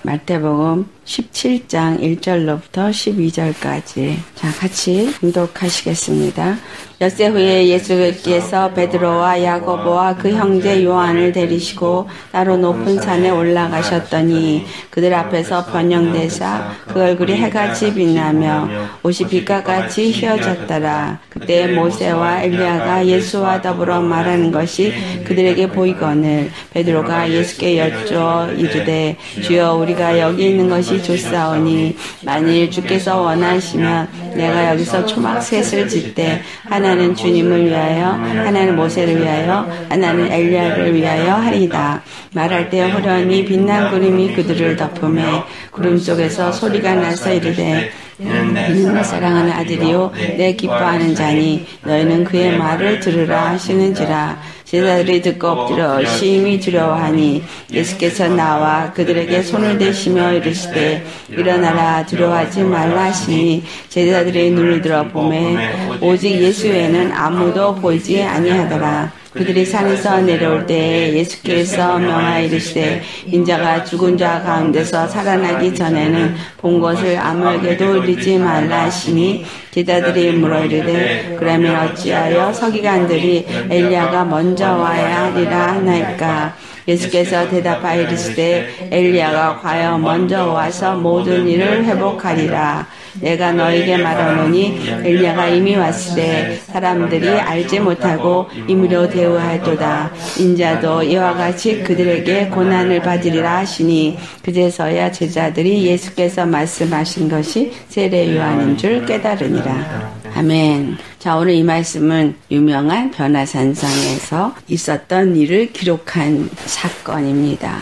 마태복음 17장 1절로부터 12절까지. 자, 같이 봉독하시겠습니다. 엿새 후에 예수께서 베드로와 야고보와 그 형제 요한을 데리시고 따로 높은 산에 올라가셨더니 그들 앞에서 번영되사 그 얼굴이 해같이 빛나며 옷이 빛과같이 휘어졌더라. 그때 모세와 엘리야가 예수와 더불어 말하는 것이 그들에게 보이거늘 베드로가 예수께 여쭈어 이르되 주여 우리가 여기 있는 것이 좋사오니 만일 주께서 원하시면 내가 여기서 초막 셋을 짓되 하나는 주님을 위하여 하나는 모세를 위하여 하나는 엘리야를 위하여 하리이다. 말할 때 호련히 빛난 구름이 그들을 덮음에 구름 속에서 소리가 나서 이르되 이는 내 사랑하는 아들이요 내 기뻐하는 자니 너희는 그의 말을 들으라 하시는지라. 제자들이 듣고 엎드려 심히 두려워하니 예수께서 나와 그들에게 손을 대시며 이르시되 일어나라 두려워하지 말라 하시니 제자들이 눈을 들어 보매 오직 예수 외에는 아무도 보이지 아니하더라. 그들이 산에서 내려올 때에 예수께서 명하여 이르시되 인자가 죽은 자 가운데서 살아나기 전에는 본 것을 아무에게도 울리지 말라 하시니 제자들이 물어 이르되 그러면 어찌하여 서기관들이 엘리야가 먼저 와야 하리라 하나이까. 예수께서 대답하여 이르시되 엘리야가 과연 먼저 와서 모든 일을 회복하리라. 내가 너에게 말하노니 엘리야가 이미 왔으되 사람들이 알지 못하고 임의로 대우하도다. 인자도 이와 같이 그들에게 고난을 받으리라 하시니 그제서야 제자들이 예수께서 말씀하신 것이 세례 요한인 줄 깨달으니라. 아멘. 자, 오늘 이 말씀은 유명한 변화산상에서 있었던 일을 기록한 사건입니다.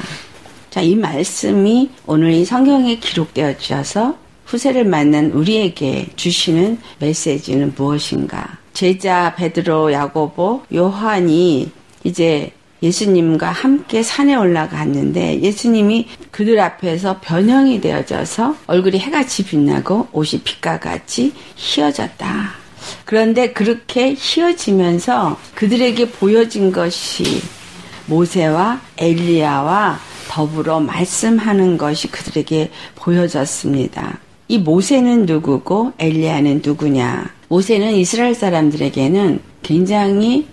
자, 이 말씀이 오늘 이 성경에 기록되어져서 후세를 만난 우리에게 주시는 메시지는 무엇인가? 제자 베드로, 야고보, 요한이 이제 예수님과 함께 산에 올라갔는데 예수님이 그들 앞에서 변형이 되어져서 얼굴이 해같이 빛나고 옷이 빛과 같이 휘어졌다. 그런데 그렇게 휘어지면서 그들에게 보여진 것이 모세와 엘리야와 더불어 말씀하는 것이 그들에게 보여졌습니다. 이 모세는 누구고 엘리야는 누구냐? 모세는 이스라엘 사람들에게는 굉장히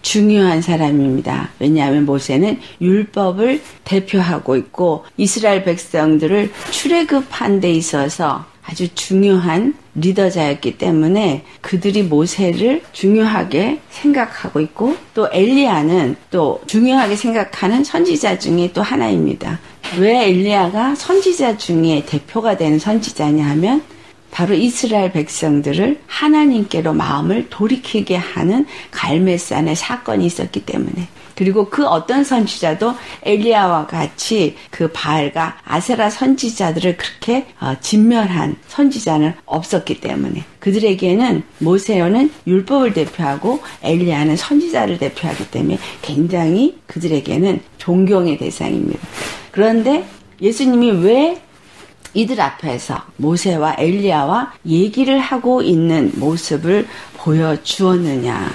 중요한 사람입니다. 왜냐하면 모세는 율법을 대표하고 있고 이스라엘 백성들을 출애굽한 데 있어서 아주 중요한 리더자였기 때문에 그들이 모세를 중요하게 생각하고 있고 또 엘리야는 또 중요하게 생각하는 선지자 중에 또 하나입니다. 왜 엘리야가 선지자 중에 대표가 되는 선지자냐 하면 바로 이스라엘 백성들을 하나님께로 마음을 돌이키게 하는 갈멜산의 사건이 있었기 때문에 그리고 그 어떤 선지자도 엘리야와 같이 그 바알과 아세라 선지자들을 그렇게 진멸한 선지자는 없었기 때문에 그들에게는 모세는 율법을 대표하고 엘리야는 선지자를 대표하기 때문에 굉장히 그들에게는 존경의 대상입니다. 그런데 예수님이 왜 이들 앞에서 모세와 엘리야와 얘기를 하고 있는 모습을 보여주었느냐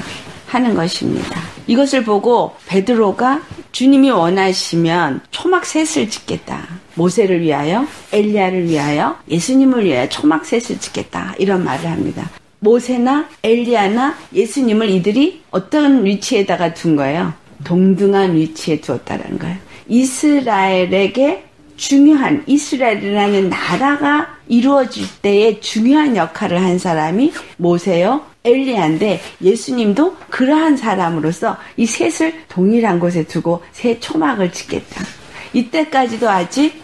하는 것입니다. 이것을 보고 베드로가 주님이 원하시면 초막 셋을 짓겠다. 모세를 위하여, 엘리야를 위하여, 예수님을 위하여 초막 셋을 짓겠다. 이런 말을 합니다. 모세나 엘리야나 예수님을 이들이 어떤 위치에다가 둔 거예요? 동등한 위치에 두었다는 거예요. 이스라엘에게 중요한 이스라엘이라는 나라가 이루어질 때에 중요한 역할을 한 사람이 모세요, 엘리야인데 예수님도 그러한 사람으로서 이 셋을 동일한 곳에 두고 새 초막을 짓겠다. 이때까지도 아직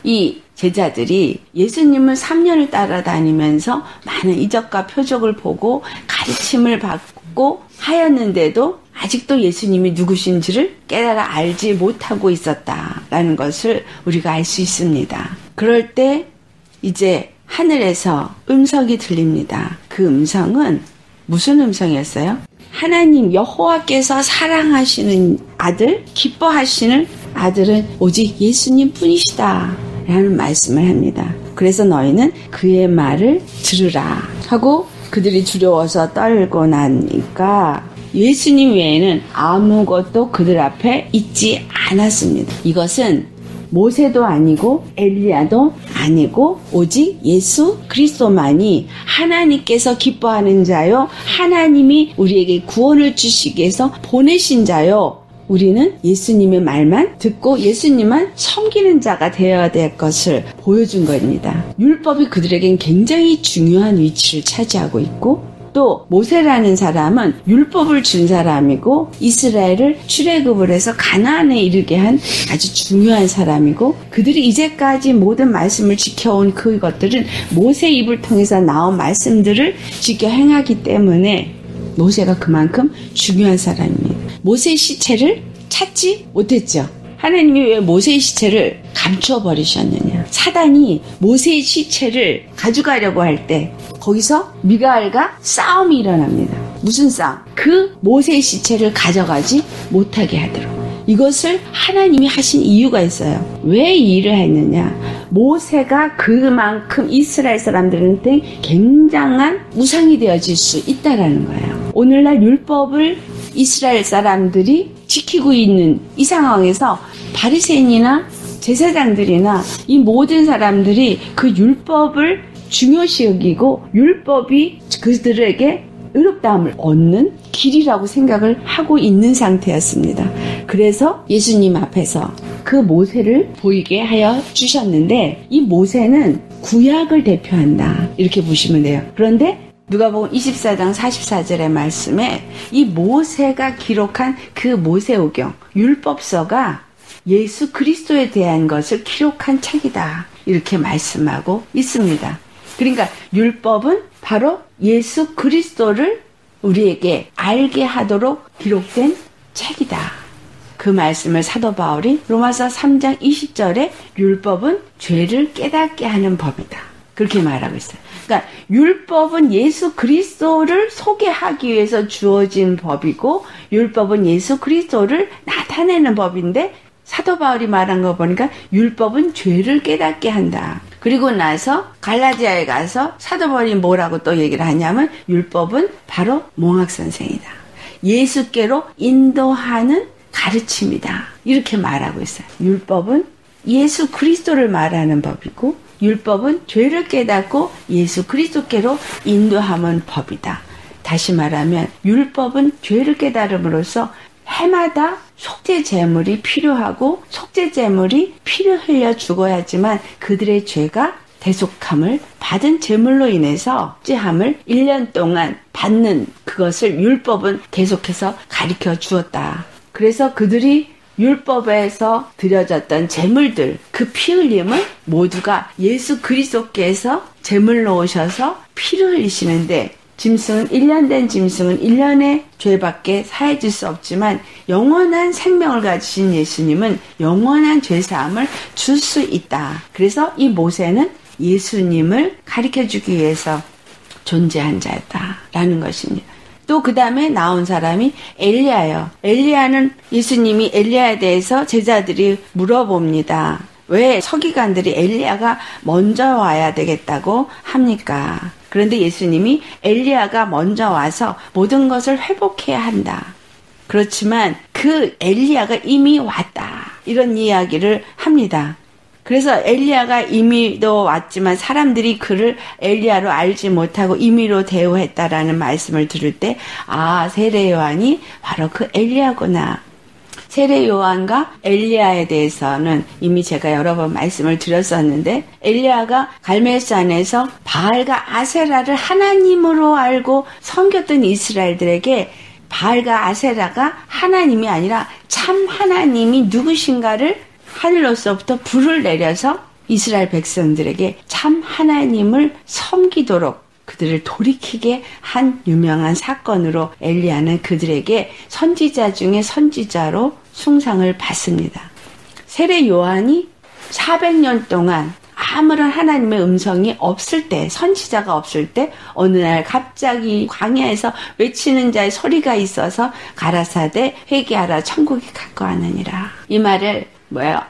이 제자들이 예수님을 3년을 따라다니면서 많은 이적과 표적을 보고 가르침을 받고 하였는데도 아직도 예수님이 누구신지를 깨달아 알지 못하고 있었다라는 것을 우리가 알 수 있습니다. 그럴 때 이제 하늘에서 음성이 들립니다. 그 음성은 무슨 음성이었어요? 하나님 여호와께서 사랑하시는 아들, 기뻐하시는 아들은 오직 예수님 뿐이시다 라는 말씀을 합니다. 그래서 너희는 그의 말을 들으라 하고 그들이 두려워서 떨고 나니까 예수님 외에는 아무것도 그들 앞에 있지 않았습니다. 이것은 모세도 아니고 엘리야도 아니고 오직 예수 그리스도만이 하나님께서 기뻐하는 자요, 하나님이 우리에게 구원을 주시기 위해서 보내신 자요. 우리는 예수님의 말만 듣고 예수님만 섬기는 자가 되어야 될 것을 보여준 겁니다. 율법이 그들에겐 굉장히 중요한 위치를 차지하고 있고, 또 모세라는 사람은 율법을 준 사람이고 이스라엘을 출애굽을 해서 가나안에 이르게 한 아주 중요한 사람이고, 그들이 이제까지 모든 말씀을 지켜온 그것들은 모세 입을 통해서 나온 말씀들을 지켜 행하기 때문에 모세가 그만큼 중요한 사람입니다. 모세의 시체를 찾지 못했죠. 하나님이 왜 모세의 시체를 감춰버리셨느냐. 사단이 모세의 시체를 가져가려고 할 때 거기서 미가엘과 싸움이 일어납니다. 무슨 싸움? 그 모세의 시체를 가져가지 못하게 하도록. 이것을 하나님이 하신 이유가 있어요. 왜 이 일을 했느냐. 모세가 그만큼 이스라엘 사람들한테 굉장한 우상이 되어질 수 있다라는 거예요. 오늘날 율법을 이스라엘 사람들이 지키고 있는 이 상황에서 바리새인이나 제사장들이나 이 모든 사람들이 그 율법을 중요시 여기고 율법이 그들에게 의롭다함을 얻는 길이라고 생각을 하고 있는 상태였습니다. 그래서 예수님 앞에서 그 모세를 보이게 하여 주셨는데, 이 모세는 구약을 대표한다 이렇게 보시면 돼요. 그런데 누가복음 24장 44절의 말씀에 이 모세가 기록한 그 모세오경 율법서가 예수 그리스도에 대한 것을 기록한 책이다 이렇게 말씀하고 있습니다. 그러니까 율법은 바로 예수 그리스도를 우리에게 알게 하도록 기록된 책이다. 그 말씀을 사도 바울이 로마서 3장 20절에 율법은 죄를 깨닫게 하는 법이다 그렇게 말하고 있어요. 그러니까 율법은 예수 그리스도를 소개하기 위해서 주어진 법이고, 율법은 예수 그리스도를 나타내는 법인데, 사도 바울이 말한 거 보니까 율법은 죄를 깨닫게 한다. 그리고 나서 갈라디아에 가서 사도 바울이 뭐라고 또 얘기를 하냐면, 율법은 바로 몽학선생이다. 예수께로 인도하는 가르침이다. 이렇게 말하고 있어요. 율법은 예수 그리스도를 말하는 법이고, 율법은 죄를 깨닫고 예수 그리스도께로 인도하는 법이다. 다시 말하면 율법은 죄를 깨달음으로써 해마다 속죄 제물이 필요하고, 속죄 제물이 피를 흘려 죽어야지만 그들의 죄가 대속함을 받은 제물로 인해서 속죄함을 1년 동안 받는 그것을 율법은 계속해서 가르쳐 주었다. 그래서 그들이 율법에서 드려졌던 제물들, 그 피 흘림은 모두가 예수 그리스도께서 제물로 오셔서 피를 흘리시는데, 짐승은 1년 된 짐승은 1년의 죄밖에 사해질 수 없지만 영원한 생명을 가지신 예수님은 영원한 죄사함을 줄 수 있다. 그래서 이 모세는 예수님을 가르쳐주기 위해서 존재한 자였다라는 것입니다. 또 그 다음에 나온 사람이 엘리야예요. 엘리야는 예수님이 엘리야에 대해서 제자들이 물어봅니다. 왜 서기관들이 엘리야가 먼저 와야 되겠다고 합니까? 그런데 예수님이 엘리야가 먼저 와서 모든 것을 회복해야 한다. 그렇지만 그 엘리야가 이미 왔다. 이런 이야기를 합니다. 그래서 엘리야가 임의로 왔지만 사람들이 그를 엘리야로 알지 못하고 임의로 대우했다라는 말씀을 들을 때, 아, 세례 요한이 바로 그 엘리야구나. 세례 요한과 엘리야에 대해서는 이미 제가 여러 번 말씀을 드렸었는데, 엘리야가 갈멜산에서 바알과 아세라를 하나님으로 알고 섬겼던 이스라엘들에게 바알과 아세라가 하나님이 아니라 참 하나님이 누구신가를 하늘로서부터 불을 내려서 이스라엘 백성들에게 참 하나님을 섬기도록 그들을 돌이키게 한 유명한 사건으로 엘리야는 그들에게 선지자 중에 선지자로 숭상을 받습니다. 세례 요한이 400년 동안 아무런 하나님의 음성이 없을 때, 선지자가 없을 때 어느 날 갑자기 광야에서 외치는 자의 소리가 있어서 가라사대 회개하라 천국이 가까워하느니라. 이 말을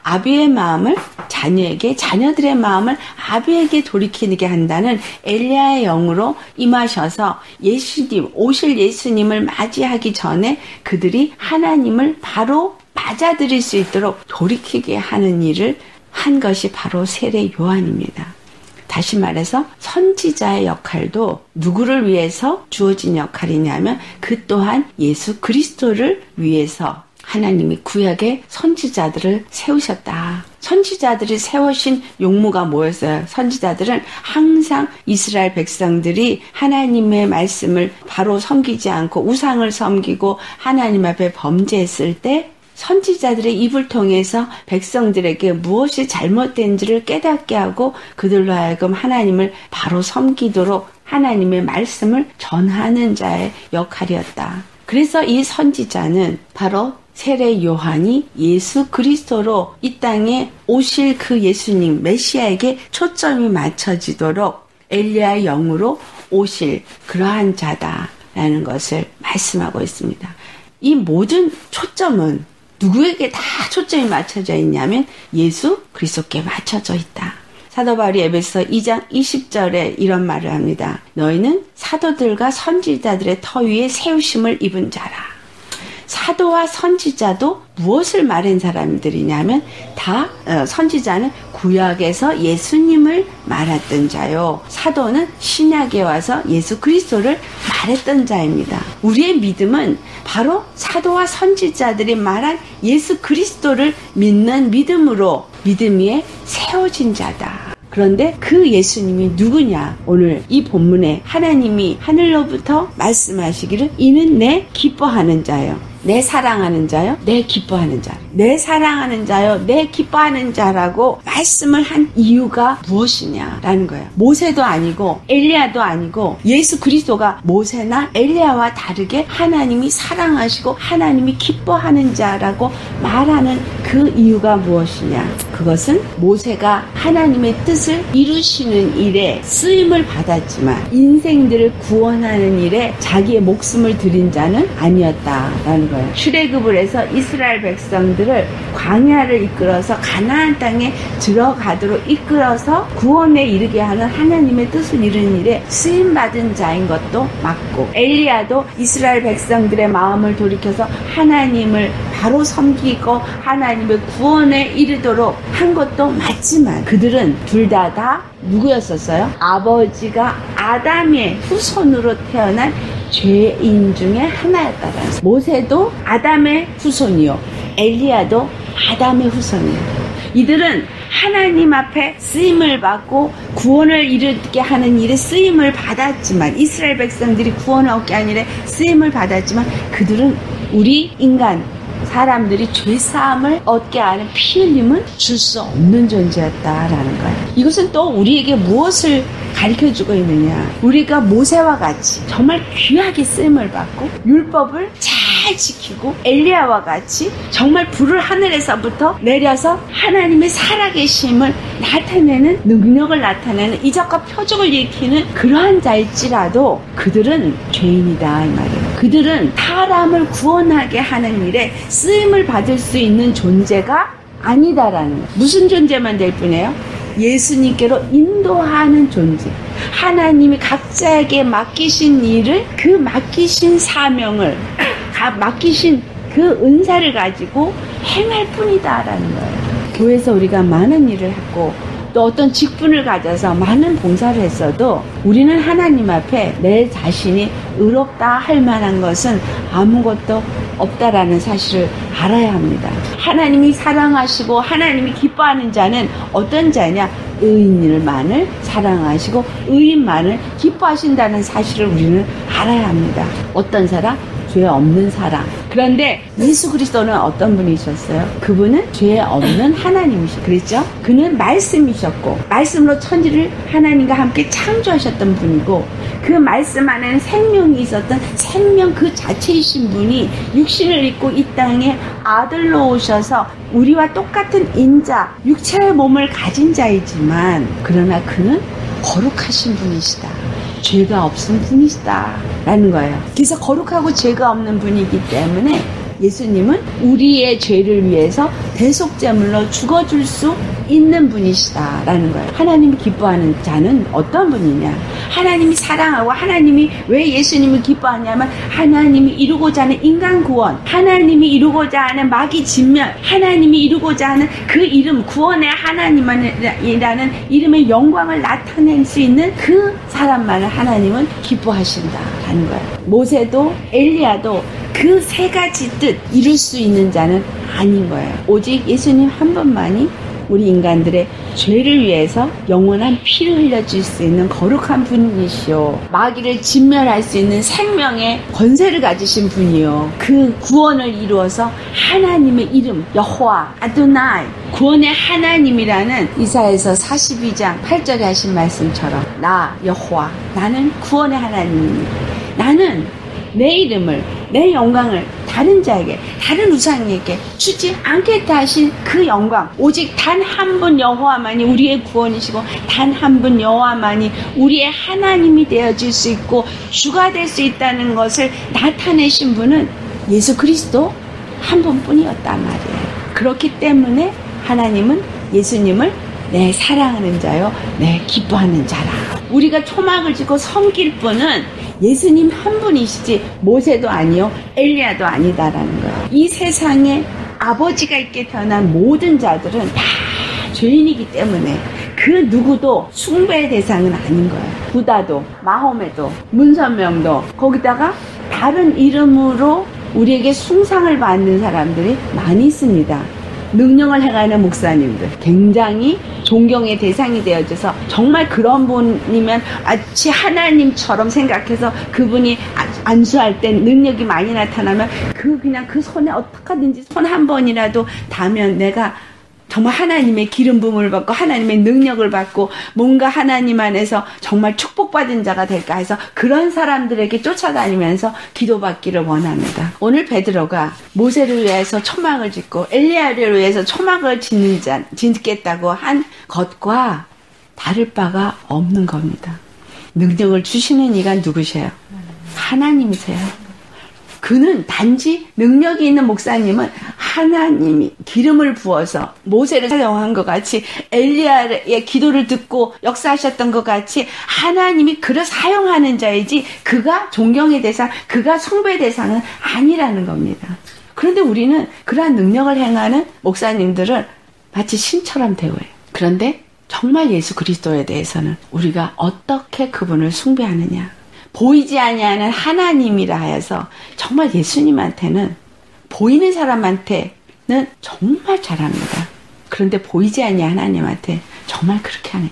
아비의 마음을 자녀에게, 자녀들의 마음을 아비에게 돌이키게 한다는 엘리야의 영으로 임하셔서 오실 예수님을 맞이하기 전에 그들이 하나님을 바로 맞아들일 수 있도록 돌이키게 하는 일을 한 것이 바로 세례 요한입니다. 다시 말해서 선지자의 역할도 누구를 위해서 주어진 역할이냐면 그 또한 예수 그리스도를 위해서 하나님이 구약의 선지자들을 세우셨다. 선지자들이 세우신 용무가 뭐였어요? 선지자들은 항상 이스라엘 백성들이 하나님의 말씀을 바로 섬기지 않고 우상을 섬기고 하나님 앞에 범죄했을 때 선지자들의 입을 통해서 백성들에게 무엇이 잘못된지를 깨닫게 하고 그들로 하여금 하나님을 바로 섬기도록 하나님의 말씀을 전하는 자의 역할이었다. 그래서 이 선지자는 바로 세례 요한이 예수 그리스도로 이 땅에 오실 그 예수님 메시아에게 초점이 맞춰지도록 엘리야의 영으로 오실 그러한 자다라는 것을 말씀하고 있습니다. 이 모든 초점은 누구에게 다 초점이 맞춰져 있냐면 예수 그리스도께 맞춰져 있다. 사도 바울이 에베소 2장 20절에 이런 말을 합니다. 너희는 사도들과 선지자들의 터 위에 세우심을 입은 자라. 사도와 선지자도 무엇을 말한 사람들이냐면 다 선지자는 구약에서 예수님을 말했던 자요. 사도는 신약에 와서 예수 그리스도를 말했던 자입니다. 우리의 믿음은 바로 사도와 선지자들이 말한 예수 그리스도를 믿는 믿음으로 믿음 위에 세워진 자다. 그런데 그 예수님이 누구냐? 오늘 이 본문에 하나님이 하늘로부터 말씀하시기를 이는 내 기뻐하는 자요. 내 사랑하는 자요, 내 기뻐하는 자. 내 사랑하는 자요, 내 기뻐하는 자라고 말씀을 한 이유가 무엇이냐라는 거예요. 모세도 아니고 엘리야도 아니고 예수 그리스도가 모세나 엘리야와 다르게 하나님이 사랑하시고 하나님이 기뻐하는 자라고 말하는 그 이유가 무엇이냐? 그것은 모세가 하나님의 뜻을 이루시는 일에 쓰임을 받았지만 인생들을 구원하는 일에 자기의 목숨을 드린 자는 아니었다라는 거예요. 출애굽을 해서 이스라엘 백성들을 광야를 이끌어서 가나안 땅에 들어가도록 이끌어서 구원에 이르게 하는 하나님의 뜻을 이루는 일에 쓰임받은 자인 것도 맞고 엘리야도 이스라엘 백성들의 마음을 돌이켜서 하나님을 바로 섬기고 하나님의 구원에 이르도록 한 것도 맞지만 그들은 둘 다 누구였었어요? 아버지가 아담의 후손으로 태어난 죄인 중에 하나였다라는 거예요. 모세도 아담의 후손이요. 엘리야도 아담의 후손이에요. 이들은 하나님 앞에 쓰임을 받고 구원을 이루게 하는 일에 쓰임을 받았지만 이스라엘 백성들이 구원을 얻게 하는 일에 쓰임을 받았지만 그들은 우리 인간 사람들이 죄사함을 얻게 하는 피 흘림은 줄 수 없는 존재였다라는 거예요. 이것은 또 우리에게 무엇을 가르쳐주고 있느냐? 우리가 모세와 같이 정말 귀하게 쓰임을 받고 율법을 잘 지키고 엘리야와 같이 정말 불을 하늘에서부터 내려서 하나님의 살아계심을 나타내는 능력을 나타내는 이적과 표적을 일으키는 그러한 자일지라도 그들은 죄인이다 이 말이에요. 그들은 사람을 구원하게 하는 일에 쓰임을 받을 수 있는 존재가 아니다라는 거예요. 무슨 존재만 될 뿐이에요? 예수님께로 인도하는 존재. 하나님이 각자에게 맡기신 일을 그 맡기신 사명을 맡기신 그 은사를 가지고 행할 뿐이다라는 거예요. 교회에서 우리가 많은 일을 했고 또 어떤 직분을 가져서 많은 봉사를 했어도 우리는 하나님 앞에 내 자신이 의롭다 할 만한 것은 아무것도 없다라는 사실을 알아야 합니다. 하나님이 사랑하시고 하나님이 기뻐하는 자는 어떤 자냐? 의인만을 사랑하시고 의인만을 기뻐하신다는 사실을 우리는 알아야 합니다. 어떤 사람? 죄 없는 사람. 그런데 예수 그리스도는 어떤 분이셨어요? 그분은 죄 없는 하나님이시죠. 그랬죠? 그는 말씀이셨고 말씀으로 천지를 하나님과 함께 창조하셨던 분이고 그 말씀 안에는 생명이 있었던 생명 그 자체이신 분이 육신을 입고 이 땅에 아들로 오셔서 우리와 똑같은 인자, 육체의 몸을 가진 자이지만 그러나 그는 거룩하신 분이시다. 죄가 없은 분이시다 라는 거예요. 그래서 거룩하고 죄가 없는 분이기 때문에 예수님은 우리의 죄를 위해서 대속제물로 죽어줄 수 있는 분이시다라는 거예요. 하나님이 기뻐하는 자는 어떤 분이냐? 하나님이 사랑하고 하나님이 왜 예수님을 기뻐하냐면 하나님이 이루고자 하는 인간 구원, 하나님이 이루고자 하는 마귀 진멸, 하나님이 이루고자 하는 그 이름, 구원의 하나님이라는 이름의 영광을 나타낼 수 있는 그 사람만을 하나님은 기뻐하신다라는 거예요. 모세도 엘리야도 그 세 가지 뜻 이룰 수 있는 자는 아닌 거예요. 오직 예수님 한 분만이 우리 인간들의 죄를 위해서 영원한 피를 흘려줄 수 있는 거룩한 분이시오. 마귀를 진멸할 수 있는 생명의 권세를 가지신 분이요. 그 구원을 이루어서 하나님의 이름 여호와 아도나이 구원의 하나님이라는 이사야서 42장 8절에 하신 말씀처럼 나 여호와 나는 구원의 하나님입니다. 나는 내 이름을 내 영광을 다른 자에게 다른 우상에게 주지 않겠다 하신 그 영광 오직 단 한 분 여호와만이 우리의 구원이시고 단 한 분 여호와만이 우리의 하나님이 되어줄 수 있고 주가 될 수 있다는 것을 나타내신 분은 예수 그리스도 한 분뿐이었단 말이에요. 그렇기 때문에 하나님은 예수님을 내 사랑하는 자요 내 기뻐하는 자라. 우리가 초막을 짓고 섬길 분은 예수님 한 분이시지 모세도 아니요 엘리야도 아니다라는 거예요. 이 세상에 아버지가 있게 태어난 모든 자들은 다 죄인이기 때문에 그 누구도 숭배의 대상은 아닌 거예요. 부다도 마호메도 문선명도 거기다가 다른 이름으로 우리에게 숭상을 받는 사람들이 많이 있습니다. 능력을 행하는 목사님들 굉장히 존경의 대상이 되어져서 정말 그런 분이면 마치 하나님처럼 생각해서 그분이 안수할 때 능력이 많이 나타나면 그냥 그 손에 어떻게든지 손 한 번이라도 닿으면 내가 정말 하나님의 기름 부음을 받고 하나님의 능력을 받고 뭔가 하나님 안에서 정말 축복받은 자가 될까 해서 그런 사람들에게 쫓아다니면서 기도받기를 원합니다. 오늘 베드로가 모세를 위해서 초막을 짓고 엘리야를 위해서 초막을 짓겠다고 한 것과 다를 바가 없는 겁니다. 능력을 주시는 이가 누구세요? 하나님이세요. 그는 단지 능력이 있는 목사님은 하나님이 기름을 부어서 모세를 사용한 것 같이 엘리야의 기도를 듣고 역사하셨던 것 같이 하나님이 그를 사용하는 자이지 그가 존경의 대상, 그가 숭배의 대상은 아니라는 겁니다. 그런데 우리는 그러한 능력을 행하는 목사님들을 마치 신처럼 대우해요. 그런데 정말 예수 그리스도에 대해서는 우리가 어떻게 그분을 숭배하느냐. 보이지 아니하는 하나님이라 하여서 정말 예수님한테는 보이는 사람한테는 정말 잘합니다. 그런데 보이지 아니하는 하나님한테 정말 그렇게 하느냐.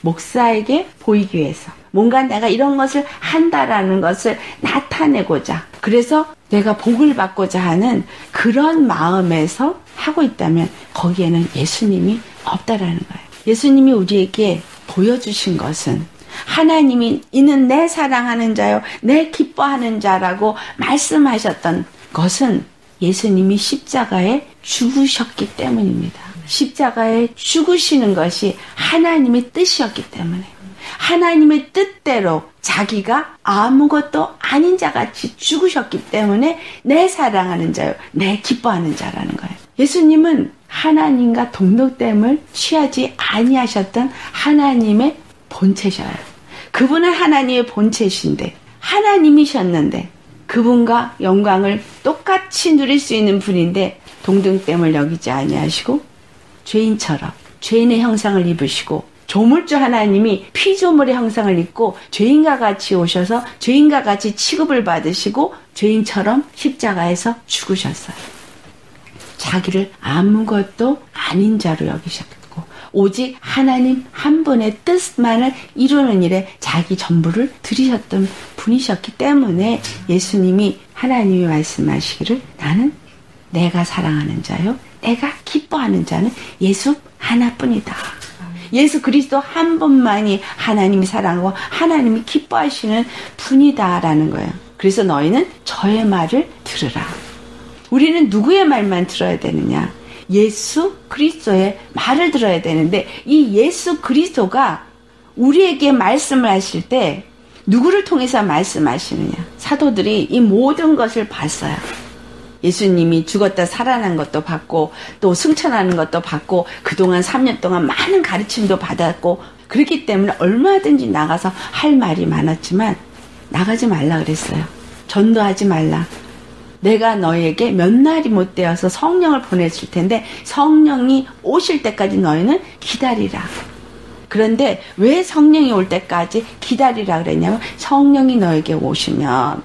목사에게 보이기 위해서 뭔가 내가 이런 것을 한다라는 것을 나타내고자 그래서 내가 복을 받고자 하는 그런 마음에서 하고 있다면 거기에는 예수님이 없다라는 거예요. 예수님이 우리에게 보여주신 것은 하나님이 이는 내 사랑하는 자요 내 기뻐하는 자라고 말씀하셨던 것은 예수님이 십자가에 죽으셨기 때문입니다. 십자가에 죽으시는 것이 하나님의 뜻이었기 때문에 하나님의 뜻대로 자기가 아무것도 아닌 자같이 죽으셨기 때문에 내 사랑하는 자요 내 기뻐하는 자라는 거예요. 예수님은 하나님과 동등됨을 취하지 아니하셨던 하나님의 본체셔요. 그분은 하나님의 본체신데 하나님이셨는데 그분과 영광을 똑같이 누릴 수 있는 분인데 동등됨을 여기지 아니하시고 죄인처럼 죄인의 형상을 입으시고 조물주 하나님이 피조물의 형상을 입고 죄인과 같이 오셔서 죄인과 같이 취급을 받으시고 죄인처럼 십자가에서 죽으셨어요. 자기를 아무것도 아닌 자로 여기셨고 오직 하나님 한 분의 뜻만을 이루는 일에 자기 전부를 들이셨던 분이셨기 때문에 예수님이 하나님이 말씀하시기를 나는 내가 사랑하는 자요 내가 기뻐하는 자는 예수 하나뿐이다. 예수 그리스도 한 분만이 하나님이 사랑하고 하나님이 기뻐하시는 분이다라는 거예요. 그래서 너희는 저의 말을 들으라. 우리는 누구의 말만 들어야 되느냐? 예수 그리스도의 말을 들어야 되는데 이 예수 그리스도가 우리에게 말씀을 하실 때 누구를 통해서 말씀하시느냐? 사도들이 이 모든 것을 봤어요. 예수님이 죽었다 살아난 것도 받고 또 승천하는 것도 받고 그동안 3년 동안 많은 가르침도 받았고 그렇기 때문에 얼마든지 나가서 할 말이 많았지만 나가지 말라 그랬어요. 전도하지 말라. 내가 너에게 몇 날이 못 되어서 성령을 보냈을 텐데 성령이 오실 때까지 너희는 기다리라. 그런데 왜 성령이 올 때까지 기다리라 그랬냐면 성령이 너에게 오시면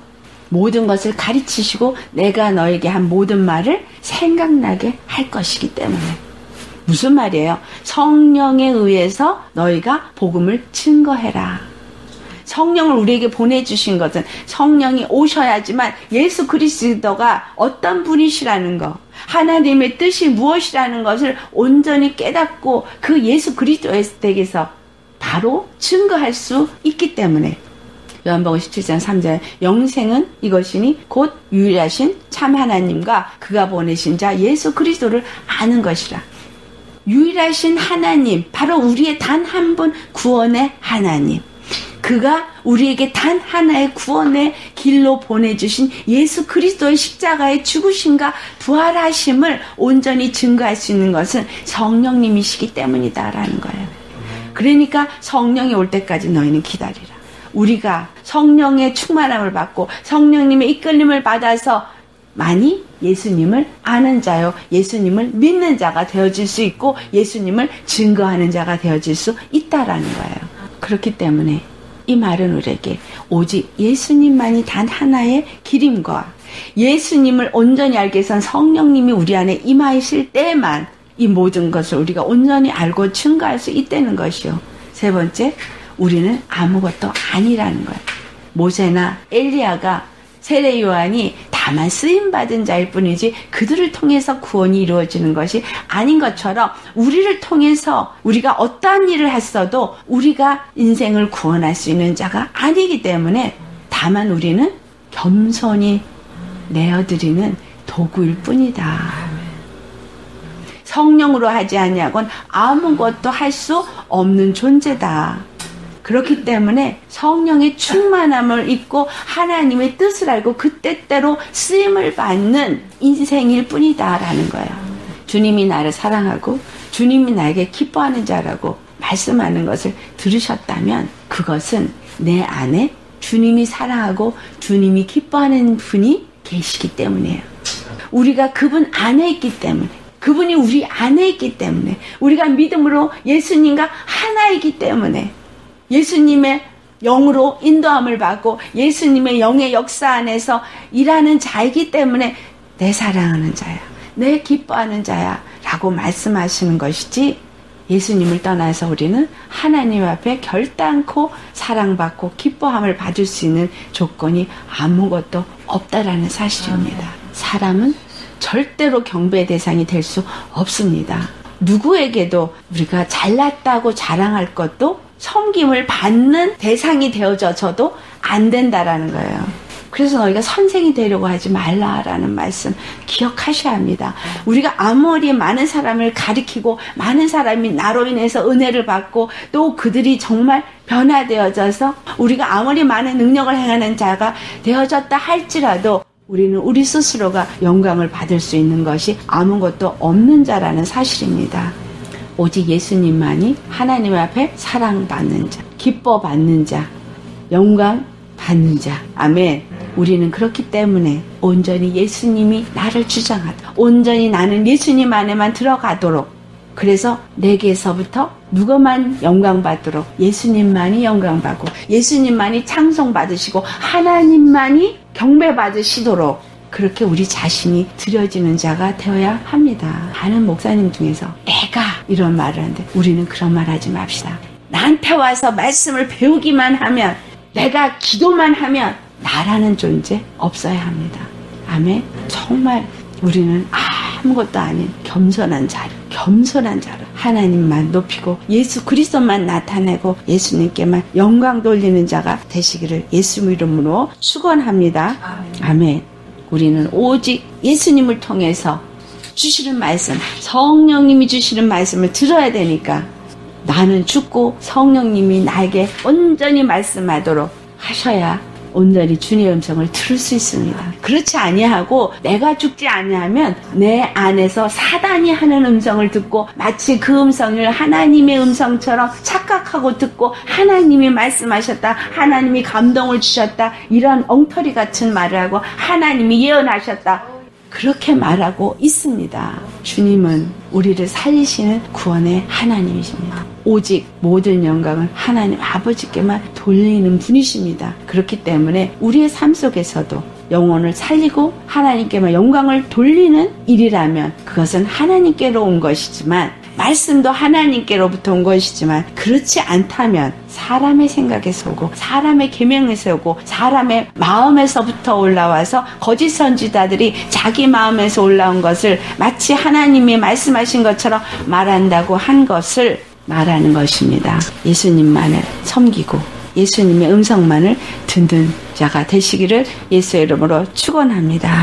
모든 것을 가르치시고 내가 너에게 한 모든 말을 생각나게 할 것이기 때문에. 무슨 말이에요? 성령에 의해서 너희가 복음을 증거해라. 성령을 우리에게 보내주신 것은 성령이 오셔야지만 예수 그리스도가 어떤 분이시라는 것, 하나님의 뜻이 무엇이라는 것을 온전히 깨닫고 그 예수 그리스도에게서 바로 증거할 수 있기 때문에 요한복음 17장 3절 영생은 이것이니 곧 유일하신 참 하나님과 그가 보내신 자 예수 그리스도를 아는 것이라. 유일하신 하나님, 바로 우리의 단 한 분 구원의 하나님, 그가 우리에게 단 하나의 구원의 길로 보내주신 예수 그리스도의 십자가의 죽으심과 부활하심을 온전히 증거할 수 있는 것은 성령님이시기 때문이다라는 거예요. 그러니까 성령이 올 때까지 너희는 기다리라. 우리가 성령의 충만함을 받고 성령님의 이끌림을 받아서 많이 예수님을 아는 자요, 예수님을 믿는 자가 되어질 수 있고 예수님을 증거하는 자가 되어질 수 있다라는 거예요. 그렇기 때문에 이 말은 우리에게 오직 예수님만이 단 하나의 길임과 예수님을 온전히 알기 위해선 성령님이 우리 안에 임하실 때만 이 모든 것을 우리가 온전히 알고 증거할 수 있다는 것이요. 세 번째, 우리는 아무것도 아니라는 거예요. 모세나 엘리야가 세례 요한이 다만 쓰임받은 자일 뿐이지 그들을 통해서 구원이 이루어지는 것이 아닌 것처럼 우리를 통해서 우리가 어떠한 일을 했어도 우리가 인생을 구원할 수 있는 자가 아니기 때문에 다만 우리는 겸손히 내어드리는 도구일 뿐이다. 성령으로 하지 아니하고는 아무것도 할 수 없는 존재다. 그렇기 때문에 성령의 충만함을 입고 하나님의 뜻을 알고 그 때때로 쓰임을 받는 인생일 뿐이다라는 거예요. 주님이 나를 사랑하고 주님이 나에게 기뻐하는 자라고 말씀하는 것을 들으셨다면 그것은 내 안에 주님이 사랑하고 주님이 기뻐하는 분이 계시기 때문이에요. 우리가 그분 안에 있기 때문에, 그분이 우리 안에 있기 때문에, 우리가 믿음으로 예수님과 하나이기 때문에 예수님의 영으로 인도함을 받고 예수님의 영의 역사 안에서 일하는 자이기 때문에 내 사랑하는 자야, 내 기뻐하는 자야 라고 말씀하시는 것이지, 예수님을 떠나서 우리는 하나님 앞에 결단코 사랑받고 기뻐함을 받을 수 있는 조건이 아무것도 없다라는 사실입니다. 사람은 절대로 경배의 대상이 될 수 없습니다. 누구에게도 우리가 잘났다고 자랑할 것도 섬김을 받는 대상이 되어져도 안 된다라는 거예요. 그래서 너희가 선생이 되려고 하지 말라라는 말씀 기억하셔야 합니다. 우리가 아무리 많은 사람을 가리키고 많은 사람이 나로 인해서 은혜를 받고 또 그들이 정말 변화되어져서 우리가 아무리 많은 능력을 행하는 자가 되어졌다 할지라도 우리는 우리 스스로가 영광을 받을 수 있는 것이 아무것도 없는 자라는 사실입니다. 오직 예수님만이 하나님 앞에 사랑받는 자, 기뻐받는 자, 영광 받는 자. 아멘. 우리는 그렇기 때문에 온전히 예수님이 나를 주장하다, 온전히 나는 예수님 안에만 들어가도록, 그래서 내게서부터 누구만 영광받도록 예수님만이 영광받고 예수님만이 창송받으시고 하나님만이 경배받으시도록 그렇게 우리 자신이 드려지는 자가 되어야 합니다. 많은 목사님 중에서 내가 이런 말을 하는데 우리는 그런 말 하지 맙시다. 나한테 와서 말씀을 배우기만 하면, 내가 기도만 하면 나라는 존재 없어야 합니다. 아멘. 정말 우리는 아무것도 아닌 겸손한 자로 하나님만 높이고 예수 그리스도만 나타내고 예수님께만 영광 돌리는 자가 되시기를 예수 이름으로 축원합니다. 아멘. 우리는 오직 예수님을 통해서 주시는 말씀, 성령님이 주시는 말씀을 들어야 되니까 나는 죽고 성령님이 나에게 온전히 말씀하도록 하셔야 온전히 주님의 음성을 들을 수 있습니다. 그렇지 아니하고 내가 죽지 아니하면 내 안에서 사단이 하는 음성을 듣고 마치 그 음성을 하나님의 음성처럼 착각하고 듣고 하나님이 말씀하셨다, 하나님이 감동을 주셨다, 이런 엉터리 같은 말을 하고 하나님이 예언하셨다, 그렇게 말하고 있습니다. 주님은 우리를 살리시는 구원의 하나님이십니다. 오직 모든 영광은 하나님 아버지께만 돌리는 분이십니다. 그렇기 때문에 우리의 삶 속에서도 영혼을 살리고 하나님께만 영광을 돌리는 일이라면 그것은 하나님께로 온 것이지만, 말씀도 하나님께로부터 온 것이지만, 그렇지 않다면 사람의 생각에서 오고 사람의 계명에서 오고 사람의 마음에서부터 올라와서 거짓 선지자들이 자기 마음에서 올라온 것을 마치 하나님이 말씀하신 것처럼 말한다고 한 것을 말하는 것입니다. 예수님만을 섬기고 예수님의 음성만을 듣는 자가 되시기를 예수의 이름으로 축원합니다.